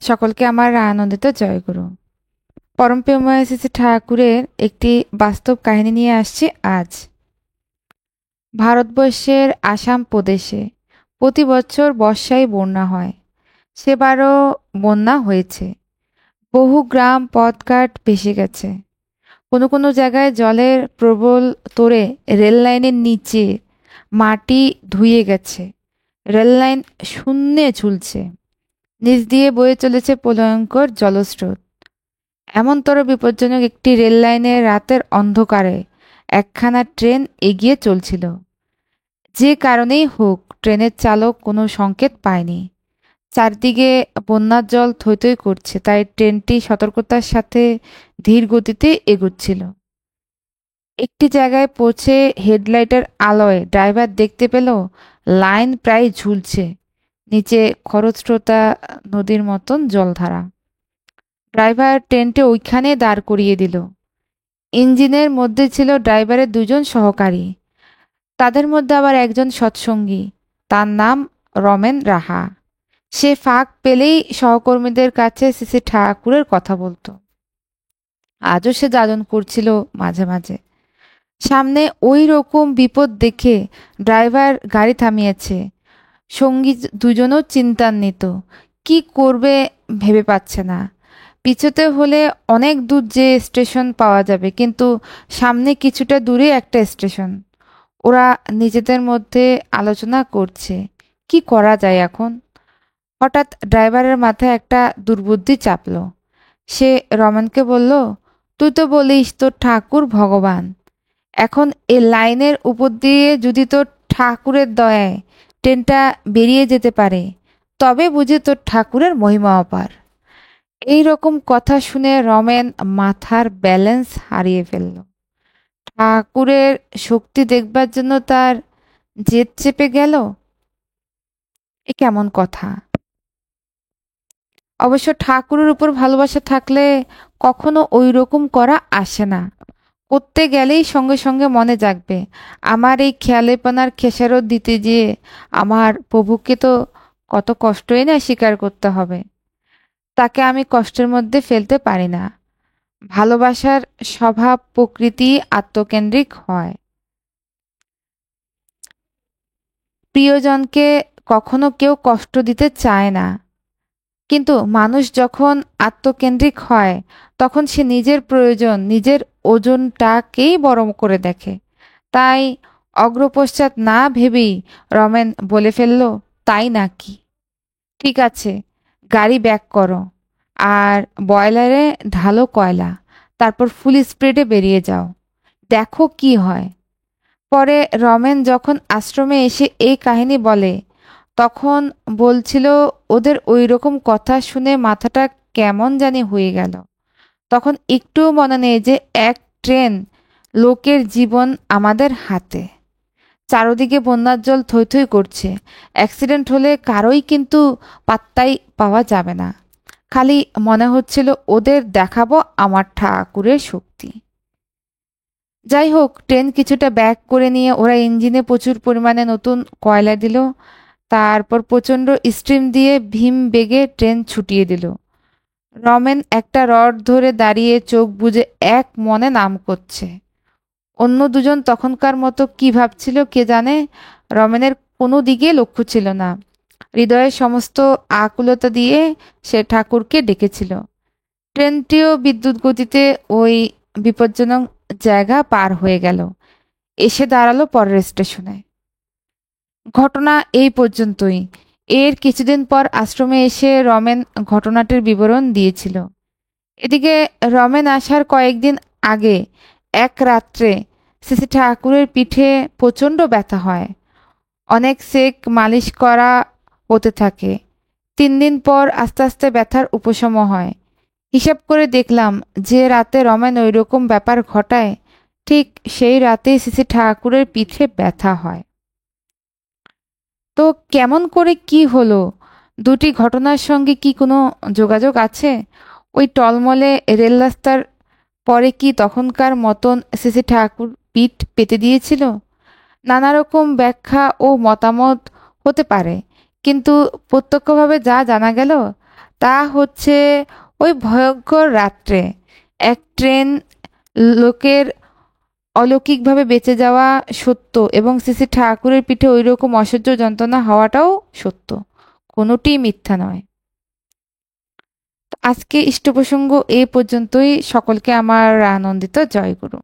সকলকে আমার আনন্দিত জয়গুরু। পরমপ্রেমময় শ্রী ঠাকুরের একটি বাস্তব কাহিনী নিয়ে আসছি আজ। ভারতবর্ষের আসাম প্রদেশে প্রতি বছর বর্ষায় বন্যা হয়। সেবারও বন্যা হয়েছে। বহু গ্রাম পথঘাট ভেসে গেছে। কোনো কোনো জায়গায় জলের প্রবল তোড়ে রেল লাইনের নিচে মাটি ধুয়ে গেছে। রেল লাইন শূন্যে ঝুলছে। নিচ দিয়ে বয়ে চলেছে প্রলয়ঙ্কর জলস্রোত। এমনতর বিপজ্জনক একটি রেল লাইনে রাতের অন্ধকারে একখানা ট্রেন এগিয়ে চলছিল। যে কারণেই হোক ট্রেনের চালক কোনো সংকেত পায়নি। চারদিকে বন্যার জল থই থই করছে, তাই ট্রেনটি সতর্কতার সাথে ধীর গতিতে এগুচ্ছিল। একটি জায়গায় পৌঁছে হেডলাইটের আলোয় ড্রাইভার দেখতে পেল লাইন প্রায় ঝুলছে, নিচে খরস্রোতা নদীর মতন জলধারা। ড্রাইভার ট্রেনটি ওইখানে দাঁড় করিয়ে দিল। ইঞ্জিনের মধ্যে ছিল ড্রাইভারের দুজন সহকারী, তাদের মধ্যে আবার একজন সৎসঙ্গী, তার নাম রমেন রাহা। সে ফাঁক পেলেই সহকর্মীদের কাছে শ্রী ঠাকুরের কথা বলতো। আজও সে যাজন করছিল মাঝে মাঝে। সামনে ওই রকম বিপদ দেখে ড্রাইভার গাড়ি থামিয়েছে। সঙ্গী দুজনও চিন্তান্বিত, কি করবে ভেবে পাচ্ছে না। পিছোতে হলে অনেক দূর যে স্টেশন পাওয়া যাবে, কিন্তু সামনে কিছুটা দূরে একটা স্টেশন। ওরা নিজেদের মধ্যে আলোচনা করছে কি করা যায় এখন। হঠাৎ ড্রাইভারের মাথায় একটা দুর্বুদ্ধি চাপলো। সে রমেনকে বলল, তুই তো বলিস তোর ঠাকুর ভগবান, এখন এ লাইনের উপর দিয়ে যদি তোর ঠাকুরের দয়ায় ট্রেনটা বেরিয়ে যেতে পারে, তবে বুঝি তোর ঠাকুরের মহিমা অপার। এই রকম কথা শুনে রমেন মাথার ব্যালেন্স হারিয়ে ফেলল। ঠাকুরের শক্তি দেখবার জন্য তার জেদ চেপে গেল। এ কেমন কথা! অবশ্য ঠাকুরের উপর ভালোবাসা থাকলে কখনো ওই রকম করা আসে না। করতে গেলেই সঙ্গে সঙ্গে মনে জাগবে, আমার এই খেয়ালেপনার খেসারত দিতে যেয়ে আমার প্রভুকে তো কত কষ্টই না স্বীকার করতে হবে। তাকে আমি কষ্টের মধ্যে ফেলতে পারি না। ভালোবাসার স্বভাব প্রকৃতি আত্মকেন্দ্রিক হয়। প্রিয়জনকে কখনো কেউ কষ্ট দিতে চায় না, কিন্তু মানুষ যখন আত্মকেন্দ্রিক হয় তখন সে নিজের প্রয়োজন, নিজের ওজনটাকেই বড় করে দেখে। তাই অগ্রপশ্চাৎ না ভেবেই রমেন বলে ফেলল, তাই নাকি? ঠিক আছে, গাড়ি ব্যাক করো আর বয়লারে ঢালো কয়লা, তারপর ফুল স্পিডে বেরিয়ে যাও, দেখো কি হয়। পরে রমেন যখন আশ্রমে এসে এই কাহিনী বলে, তখন বলছিল ওদের ওই রকম কথা শুনে মাথাটা কেমন জানি হয়ে গেল। তখন একটুও মনে নেই যে এক ট্রেন, লোকের জীবন আমাদের হাতে। চারদিকে বন্যার জল থই থই করছে। অ্যাক্সিডেন্ট হলে কারোই কিন্তু পাত্তাই পাওয়া যাবে না। খালি মনে হচ্ছিল ওদের দেখাবো আমার ঠাকুরের শক্তি। যাই হোক, ট্রেন কিছুটা ব্যাক করে নিয়ে ওরা ইঞ্জিনে প্রচুর পরিমাণে নতুন কয়লা দিল। তারপর প্রচণ্ড স্টিম দিয়ে ভীম বেগে ট্রেন ছুটিয়ে দিল। রমেন একটা রড ধরে দাঁড়িয়ে চোখ বুজে এক মনে নাম করছে। অন্য দুজন তখনকার মতো কি ভাবছিল কে জানে। রমেনের কোনো দিকে লক্ষ্য ছিল না। হৃদয়ের সমস্ত আকুলতা দিয়ে সে ঠাকুরকে ডেকেছিল। ট্রেনটিও বিদ্যুৎ গতিতে ওই বিপজ্জনক জায়গা পার হয়ে গেল, এসে দাঁড়ালো পরের স্টেশনে। ঘটনা এই পর্যন্তই। এর কিছুদিন পর আশ্রমে এসে রমেন ঘটনাটির বিবরণ দিয়েছিল। এদিকে রমেন আসার কয়েকদিন আগে এক রাত্রে শ্রী ঠাকুরের পিঠে প্রচণ্ড ব্যথা হয়। অনেক সেক মালিশ করা হতে থাকে। 3 দিন পর আস্তে আস্তে ব্যথার উপশম হয়। হিসাব করে দেখলাম যে রাতে রমেন ওই রকম ব্যাপার ঘটায়, ঠিক সেই রাতেই শ্রী ঠাকুরের পিঠে ব্যথা হয়। তো কেমন করে কি হলো? দুটি ঘটনার সঙ্গে কি কোনো যোগাযোগ আছে? ওই টলমলে রেল রাস্তার পরে কি তখনকার মতন শ্রী ঠাকুর পিঠ পেতে দিয়েছিল? নানা রকম ব্যাখ্যা ও মতামত হতে পারে, কিন্তু প্রত্যক্ষভাবে যা জানা গেল তা হচ্ছে ওই ভয়ঙ্কর রাত্রে এক ট্রেন লোকের অলৌকিকভাবে বেঁচে যাওয়া সত্য এবং শ্রী ঠাকুরের পিঠে ওই রকম অসহ্য যন্ত্রণা হওয়াটাও সত্য, কোনোটি মিথ্যা নয়। আজকে ইষ্ট প্রসঙ্গ এই পর্যন্তই। সকলকে আমার আনন্দিত জয়গুরু।